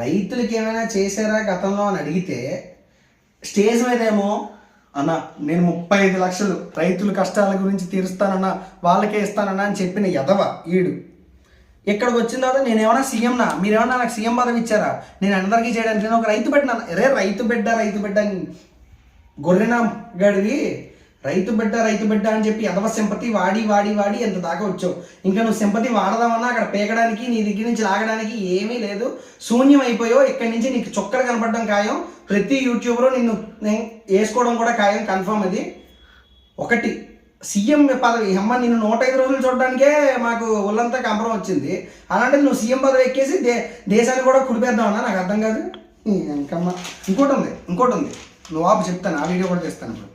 రైతులకి ఏమైనా చేశారా గతంలో అని అడిగితే స్టేజ్ మీద ఏమో అన్న నేను 35 లక్షలు రైతుల కష్టాల గురించి తీరుస్తానన్నా వాళ్ళకే ఇస్తానన్నా అని చెప్పిన ఎదవ ఈడు ఇక్కడికి వచ్చిన తర్వాత నేనేమన్నా సీఎంనా, మీరేమన్నా నాకు సీఎం పదవి ఇచ్చారా, నేను అందరికీ చేయడానికి నేను ఒక రైతు బిడ్డ. రైతు బిడ్డ గొర్రెనా గడివి రైతు బిడ్డ అని చెప్పి ఎదవ సింపతి వాడి ఎంత దాకా వచ్చావు. ఇంకా నువ్వు సింపతి వాడదామన్నా అక్కడ పేకడానికి నీ దగ్గర నుంచి లాగడానికి ఏమీ లేదు, శూన్యం అయిపోయావు. ఇక్కడి నుంచి నీకు చుక్కలు కనపడడం ఖాయం, ప్రతి యూట్యూబ్లో నిన్ను వేసుకోవడం కూడా ఖాయం, కన్ఫర్మ్. అది ఒకటి సీఎం పదవి అమ్మ నిన్ను 105 రోజులు చూడడానికే మాకు ఒళ్ళంతా కంపరం వచ్చింది, అలాంటిది నువ్వు సీఎం పదవి ఎక్కేసి దేశాన్ని కూడా కుడిపేద్దామన్నా నాకు అర్థం కాదు. ఇంకమ్మ ఇంకోటి ఉంది నువ్వు ఆపు చెప్తాను, ఆ వీడియో కూడా చేస్తాను ఇప్పుడు.